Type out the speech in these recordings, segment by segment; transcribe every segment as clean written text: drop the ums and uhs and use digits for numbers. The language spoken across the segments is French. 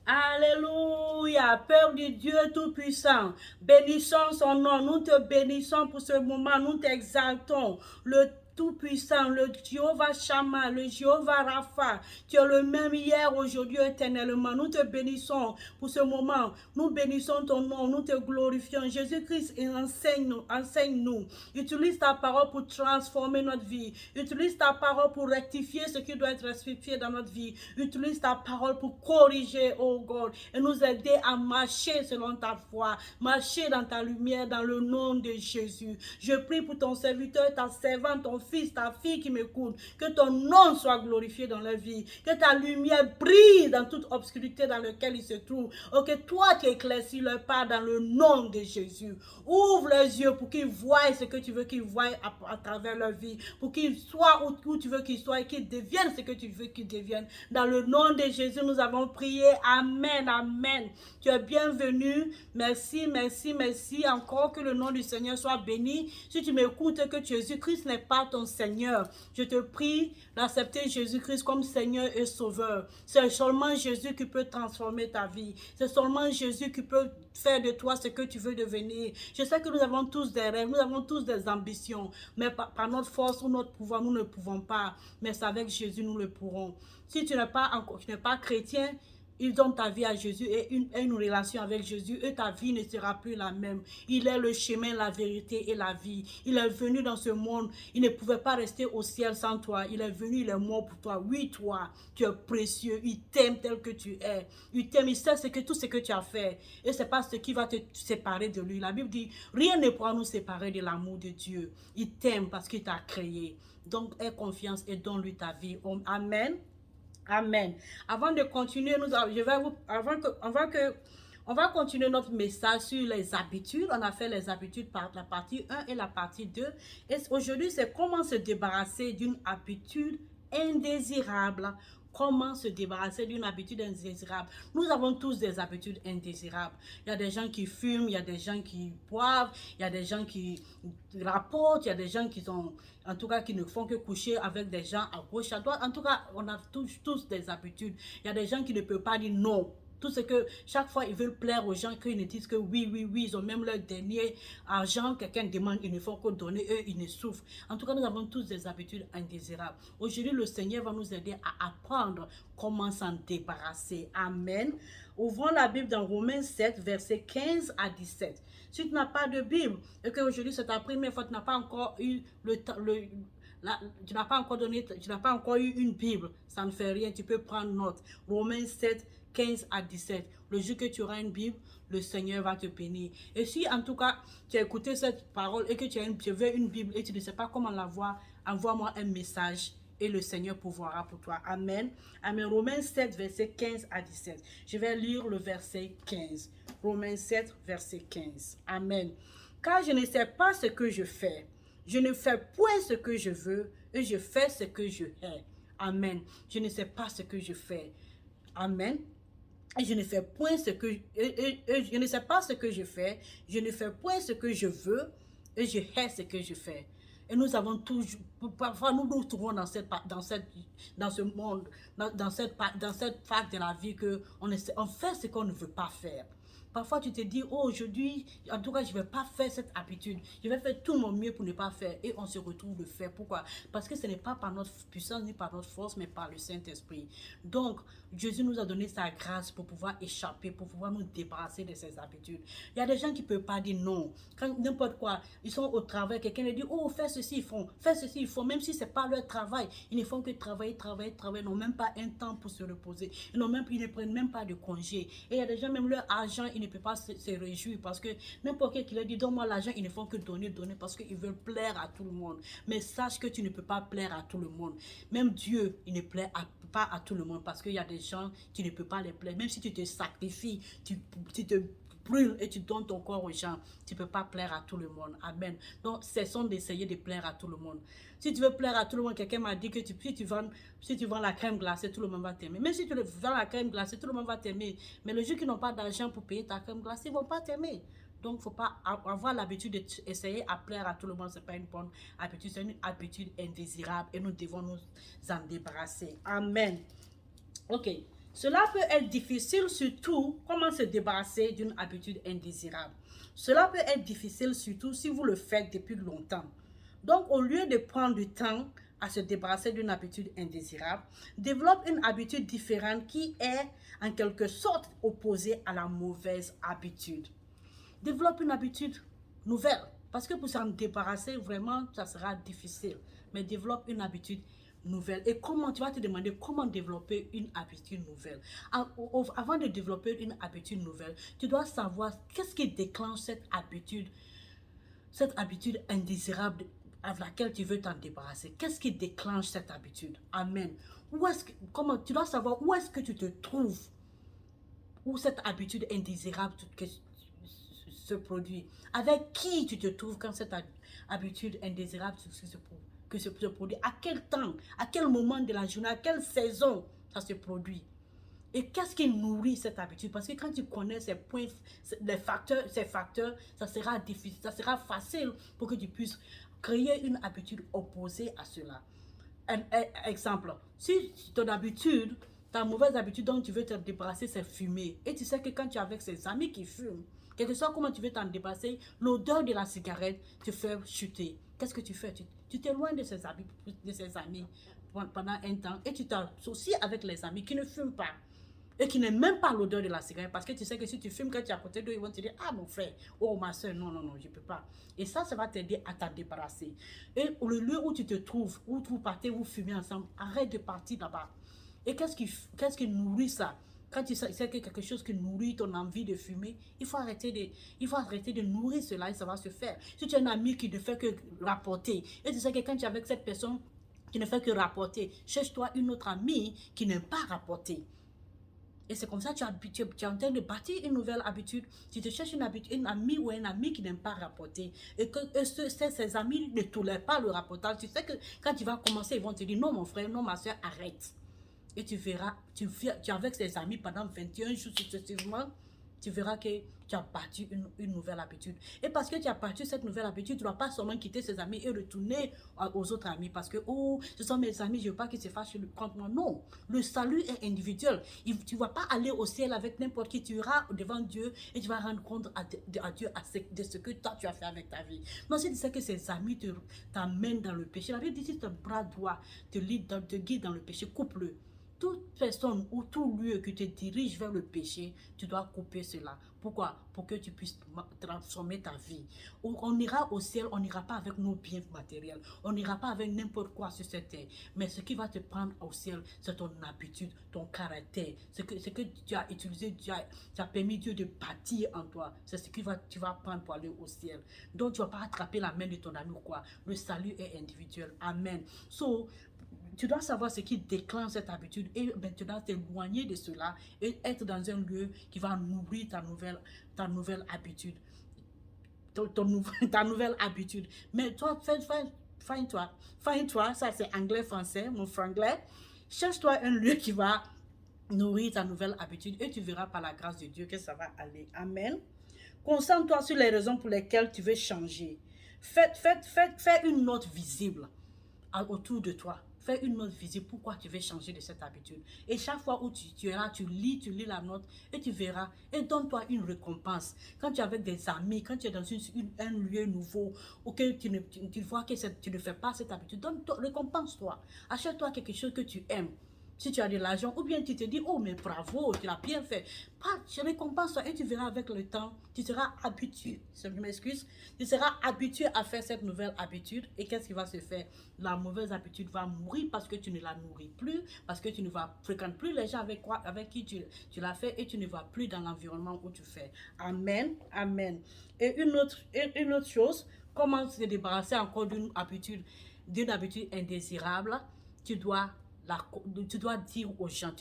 Alléluia, Père du Dieu Tout-Puissant, bénissons son nom, nous te bénissons pour ce moment, nous t'exaltons, le Tout-Puissant, le Jéhovah Shammah, le Jéhovah Rapha, tu es le même hier, aujourd'hui, éternellement. Nous te bénissons pour ce moment, nous bénissons ton nom, nous te glorifions. Jésus-Christ, enseigne-nous, utilise ta parole pour transformer notre vie, utilise ta parole pour rectifier ce qui doit être rectifié dans notre vie, utilise ta parole pour corriger, oh God, et nous aider à marcher selon ta foi, marcher dans ta lumière, dans le nom de Jésus. Je prie pour ton serviteur, ta servante, ton fils, ta fille qui m'écoute, que ton nom soit glorifié dans leur vie, que ta lumière brille dans toute obscurité dans laquelle ils se trouvent, oh, que toi tu éclaircis leur pas dans le nom de Jésus. Ouvre les yeux pour qu'ils voient ce que tu veux qu'ils voient à travers leur vie, pour qu'ils soient où tu veux qu'ils soient et qu'ils deviennent ce que tu veux qu'ils deviennent. Dans le nom de Jésus, nous avons prié. Amen, amen. Tu es bienvenu. Merci, merci, merci. Encore que le nom du Seigneur soit béni. Si tu m'écoutes que Jésus-Christ n'est pas ton Seigneur, je te prie d'accepter Jésus-Christ comme Seigneur et Sauveur. C'est seulement Jésus qui peut transformer ta vie. C'est seulement Jésus qui peut faire de toi ce que tu veux devenir. Je sais que nous avons tous des rêves, nous avons tous des ambitions, mais par notre force ou notre pouvoir, nous ne pouvons pas. Mais c'est avec Jésus, nous le pourrons. Si tu n'es pas chrétien, il donne ta vie à Jésus et une relation avec Jésus et ta vie ne sera plus la même. Il est le chemin, la vérité et la vie. Il est venu dans ce monde. Il ne pouvait pas rester au ciel sans toi. Il est venu, il est mort pour toi. Oui, toi, tu es précieux. Il t'aime tel que tu es. Il t'aime, il sait tout ce que tu as fait. Et c'est pas ce qui va te séparer de lui. La Bible dit, rien ne pourra nous séparer de l'amour de Dieu. Il t'aime parce qu'il t'a créé. Donc, aie confiance et donne-lui ta vie. Amen. Amen. Avant de continuer, on va continuer notre message sur les habitudes. On a fait les habitudes par la partie 1 et la partie 2. Et aujourd'hui, c'est comment se débarrasser d'une habitude indésirable. Comment se débarrasser d'une habitude indésirable. Nous avons tous des habitudes indésirables. Il y a des gens qui fument, il y a des gens qui boivent, il y a des gens qui rapportent, il y a des gens qui sont, en tout cas, qui ne font que coucher avec des gens à gauche, à droite. En tout cas, on a tous des habitudes. Il y a des gens qui ne peuvent pas dire non. Tout ce que, chaque fois, ils veulent plaire aux gens, qu'ils ne disent que oui, oui, oui, ils ont même leur dernier argent, quelqu'un demande, ils ne font que donner, eux, ils ne souffrent. En tout cas, nous avons tous des habitudes indésirables. Aujourd'hui, le Seigneur va nous aider à apprendre comment s'en débarrasser. Amen. Ouvrons la Bible dans Romains 7, versets 15 à 17. Si tu n'as pas de Bible, et qu'aujourd'hui, c'est ta première fois, tu n'as pas encore eu tu n'as pas encore eu une Bible, ça ne fait rien, tu peux prendre note. Romains 7, 15 à 17. Le jour que tu auras une Bible, le Seigneur va te bénir. Et si en tout cas tu as écouté cette parole et que tu veux une Bible et tu ne sais pas comment l'avoir, envoie-moi un message et le Seigneur pourvoira pour toi. Amen. Amen. Romains 7, verset 15 à 17. Je vais lire le verset 15. Romains 7, verset 15. Amen. Car je ne sais pas ce que je fais. Je ne fais point ce que je veux et je fais ce que je hais. Amen. Je ne sais pas ce que je fais. Amen. Et je ne fais point ce que je ne sais pas ce que je fais, je ne fais point ce que je veux et je hais ce que je fais. Et nous avons toujours, parfois nous nous trouvons dans ce monde, dans cette phase de la vie que on fait ce qu'on ne veut pas faire. Parfois, tu te dis, oh, aujourd'hui, en tout cas, je ne vais pas faire cette habitude. Je vais faire tout mon mieux pour ne pas faire. Et on se retrouve de faire. Pourquoi? Parce que ce n'est pas par notre puissance ni par notre force, mais par le Saint-Esprit. Donc, Jésus nous a donné sa grâce pour pouvoir échapper, pour pouvoir nous débarrasser de ces habitudes. Il y a des gens qui ne peuvent pas dire non. Quand n'importe quoi, ils sont au travail, quelqu'un leur dit, oh, fais ceci, ils font. Fais ceci, ils font. Même si ce n'est pas leur travail, ils ne font que travailler, travailler, travailler. Ils n'ont même pas un temps pour se reposer. Ils ne prennent même pas de congé. Et il y a des gens, même leur argent, ils ne peuvent pas se réjouir parce que n'importe qui leur dit, donne-moi l'argent, ils ne font que donner, donner parce qu'ils veulent plaire à tout le monde. Mais sache que tu ne peux pas plaire à tout le monde. Même Dieu, il ne plaît pas à tout le monde parce qu'il y a des gens qui ne peuvent pas les plaire. Même si tu te sacrifies, tu te brûles et tu donnes ton corps aux gens, tu ne peux pas plaire à tout le monde. Amen. Donc, cessons d'essayer de plaire à tout le monde. Si tu veux plaire à tout le monde, quelqu'un m'a dit que si tu vends la crème glacée, tout le monde va t'aimer. Même si tu vends la crème glacée, tout le monde va t'aimer. Mais les gens qui n'ont pas d'argent pour payer ta crème glacée, ils ne vont pas t'aimer. Donc, il ne faut pas avoir l'habitude d'essayer à plaire à tout le monde. Ce n'est pas une bonne habitude, c'est une habitude indésirable et nous devons nous en débarrasser. Amen. Ok. Cela peut être difficile, surtout comment se débarrasser d'une habitude indésirable. Cela peut être difficile, surtout si vous le faites depuis longtemps. Donc, au lieu de prendre du temps à se débarrasser d'une habitude indésirable, développe une habitude différente qui est en quelque sorte opposée à la mauvaise habitude. Développe une habitude nouvelle. Parce que pour s'en débarrasser, vraiment, ça sera difficile. Mais développe une habitude nouvelle. Et comment, tu vas te demander comment développer une habitude nouvelle. Avant de développer une habitude nouvelle, tu dois savoir qu'est-ce qui déclenche cette habitude indésirable à laquelle tu veux t'en débarrasser. Qu'est-ce qui déclenche cette habitude? Amen. Comment, tu dois savoir où est-ce que tu te trouves, où cette habitude indésirable se produit. Avec qui tu te trouves quand cette habitude indésirable se produit. À quel temps, à quel moment de la journée, à quelle saison ça se produit. Et qu'est-ce qui nourrit cette habitude? Parce que quand tu connais ces points, ces facteurs, ça sera difficile, ça sera facile pour que tu puisses créer une habitude opposée à cela. Un exemple, si ton habitude, ta mauvaise habitude dont tu veux te débarrasser, c'est fumer. Et tu sais que quand tu es avec ses amis qui fument, quel que soit comment tu veux t'en débarrasser, l'odeur de la cigarette te fait chuter. Qu'est-ce que tu fais? Tu t'éloignes de ses amis pendant un temps et tu t'associes avec les amis qui ne fument pas et qui n'aiment même pas l'odeur de la cigarette parce que tu sais que si tu fumes, quand tu es à côté d'eux, ils vont te dire, ah mon frère, oh ma soeur, non, non, non, je ne peux pas. Et ça va t'aider à t'en débarrasser. Et le lieu où tu te trouves, où vous partez, vous fumez ensemble, arrête de partir là-bas. Et qu'est-ce qui nourrit ça? Quand tu sais que quelque chose qui nourrit ton envie de fumer, il faut arrêter de nourrir cela et ça va se faire. Si tu as un ami qui ne fait que rapporter, et tu sais que quand tu es avec cette personne qui ne fait que rapporter, cherche-toi une autre amie qui n'aime pas rapporter. Et c'est comme ça que tu es en train de bâtir une nouvelle habitude. Si tu cherches une amie ou un ami qui n'aime pas rapporter et que ces amis ne tolèrent pas le rapportage, tu sais que quand tu vas commencer, ils vont te dire non mon frère, non ma soeur, arrête. Et tu verras, tu es avec ses amis pendant 21 jours successivement, tu verras que tu as battu une nouvelle habitude. Et parce que tu as battu cette nouvelle habitude, tu ne vas pas seulement quitter ses amis et retourner aux autres amis parce que, oh, ce sont mes amis, je ne veux pas qu'ils se fâchent contre moi. Non, le salut est individuel. Tu ne vas pas aller au ciel avec n'importe qui. Tu iras devant Dieu et tu vas rendre compte à Dieu de ce que toi tu as fait avec ta vie. Mais si tu sais que ces amis t'amènent dans le péché, la Bible dit si ton bras droit te guide dans le péché, coupe-le. Toute personne ou tout lieu qui te dirige vers le péché, tu dois couper cela. Pourquoi? Pour que tu puisses transformer ta vie. On ira au ciel, on n'ira pas avec nos biens matériels. On n'ira pas avec n'importe quoi sur cette terre. Mais ce qui va te prendre au ciel, c'est ton habitude, ton caractère. Ce que tu as utilisé, tu as permis Dieu de bâtir en toi. C'est ce que tu vas prendre pour aller au ciel. Donc tu ne vas pas attraper la main de ton ami ou quoi. Le salut est individuel. Amen. So, tu dois savoir ce qui déclenche cette habitude et maintenant t'éloigner de cela et être dans un lieu qui va nourrir ta nouvelle habitude. Ta nouvelle habitude. Mais toi, find-toi, ça c'est anglais-français, mon franglais. Cherche-toi un lieu qui va nourrir ta nouvelle habitude et tu verras par la grâce de Dieu que ça va aller. Amen. Concentre-toi sur les raisons pour lesquelles tu veux changer. Fais une note visible autour de toi. Fais une note visible pourquoi tu veux changer de cette habitude. Et chaque fois où tu es là, tu lis la note et tu verras. Et donne-toi une récompense. Quand tu es avec des amis, quand tu es dans un lieu nouveau, ou que tu vois que tu ne fais pas cette habitude, récompense-toi. Achète-toi quelque chose que tu aimes. Si tu as de l'argent, ou bien tu te dis, oh mais bravo, tu l'as bien fait. Je récompense toi et tu verras avec le temps, tu seras habitué, je m'excuse, tu seras habitué à faire cette nouvelle habitude. Et qu'est-ce qui va se faire? La mauvaise habitude va mourir parce que tu ne la nourris plus, parce que tu ne fréquentes plus les gens avec qui tu l'as fait et tu ne vas plus dans l'environnement où tu fais. Amen, amen. Et une autre chose, comment se débarrasser encore d'une habitude indésirable? Tu dois dire aux gens,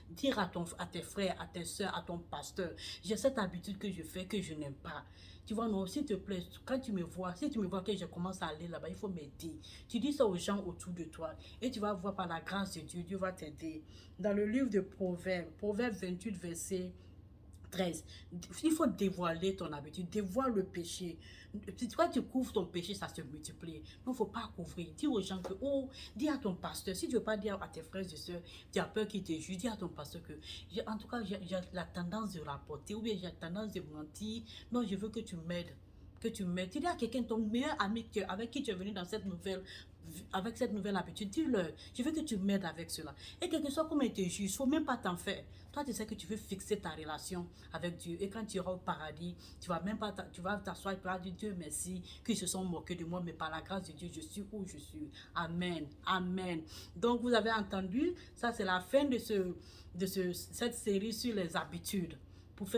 dire à tes frères, à tes soeurs, à ton pasteur, j'ai cette habitude que je fais que je n'aime pas. Tu vois, non, s'il te plaît, quand tu me vois, si tu me vois que je commence à aller là-bas, il faut m'aider. Tu dis ça aux gens autour de toi et tu vas voir par la grâce de Dieu, Dieu va t'aider. Dans le livre de Proverbes 28, verset 13. Il faut dévoiler ton habitude, dévoile le péché. Quand tu couvres ton péché, ça se multiplie. Il ne faut pas couvrir. Dis aux gens que, oh, dis à ton pasteur, si tu ne veux pas dire à tes frères et sœurs, tu as peur qu'ils te jugent, dis à ton pasteur que, en tout cas, j'ai la tendance de rapporter, ou bien j'ai la tendance de mentir. Non, je veux que tu m'aides. Que tu m'aides. Tu dis à quelqu'un, ton meilleur ami avec qui tu es venu dans cette nouvelle avec cette nouvelle habitude, dis-leur, je veux que tu m'aides avec cela. Et quel que soit comment il te juge, il ne faut même pas t'en faire. Toi, tu sais que tu veux fixer ta relation avec Dieu. Et quand tu iras au paradis, tu vas même pas, tu vas t'asseoir et tu vas dire, Dieu merci, qu'ils se sont moqués de moi, mais par la grâce de Dieu, je suis où je suis. Amen. Amen. Donc, vous avez entendu, ça c'est la fin de cette série sur les habitudes. Pour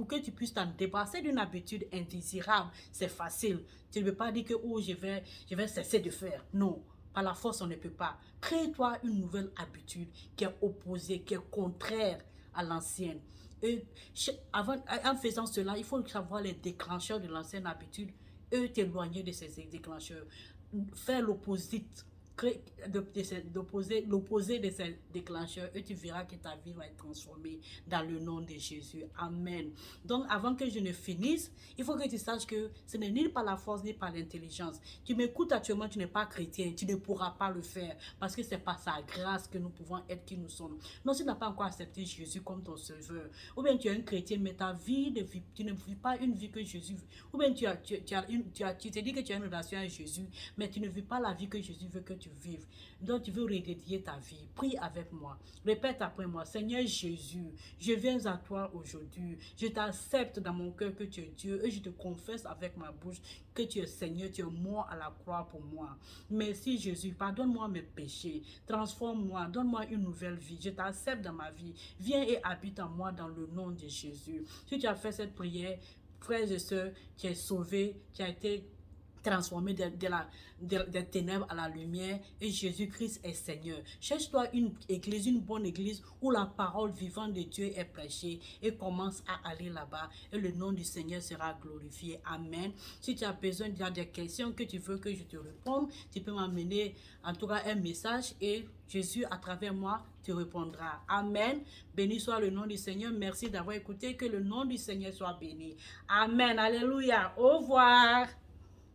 que tu puisses t'en débarrasser d'une habitude indésirable, c'est facile. Tu ne peux pas dire que oh, je vais cesser de faire. Non, par la force, on ne peut pas. Crée-toi une nouvelle habitude qui est opposée, qui est contraire à l'ancienne. Et en faisant cela, il faut savoir les déclencheurs de l'ancienne habitude et t'éloigner de ces déclencheurs. Faire l'opposite. L'opposé de ces déclencheurs et tu verras que ta vie va être transformée dans le nom de Jésus. Amen. Donc avant que je ne finisse, il faut que tu saches que ce n'est ni par la force ni par l'intelligence. Tu m'écoutes actuellement, tu n'es pas chrétien, tu ne pourras pas le faire parce que c'est par sa grâce que nous pouvons être qui nous sommes. Non, si tu n'as pas encore accepté Jésus comme ton sauveur, ou bien tu es un chrétien mais ta vie, tu ne vis pas une vie que Jésus veut, ou bien tu te dis que tu as une relation avec Jésus mais tu ne vis pas la vie que Jésus veut que tu vives. Donc tu veux redédier ta vie. Prie avec moi. Répète après moi. Seigneur Jésus, je viens à toi aujourd'hui. Je t'accepte dans mon cœur que tu es Dieu et je te confesse avec ma bouche que tu es Seigneur, tu es mort à la croix pour moi. Merci Jésus, pardonne-moi mes péchés. Transforme-moi, donne-moi une nouvelle vie. Je t'accepte dans ma vie. Viens et habite en moi dans le nom de Jésus. Si tu as fait cette prière, frères et sœurs, tu es sauvé, tu as été transformé des ténèbres à la lumière et Jésus-Christ est Seigneur. Cherche-toi une église, une bonne église où la parole vivante de Dieu est prêchée et commence à aller là-bas et le nom du Seigneur sera glorifié. Amen. Si tu as besoin, il y a des questions que tu veux que je te réponde, tu peux m'amener en tout cas un message et Jésus à travers moi te répondra. Amen. Béni soit le nom du Seigneur. Merci d'avoir écouté. Que le nom du Seigneur soit béni. Amen. Alléluia. Au revoir.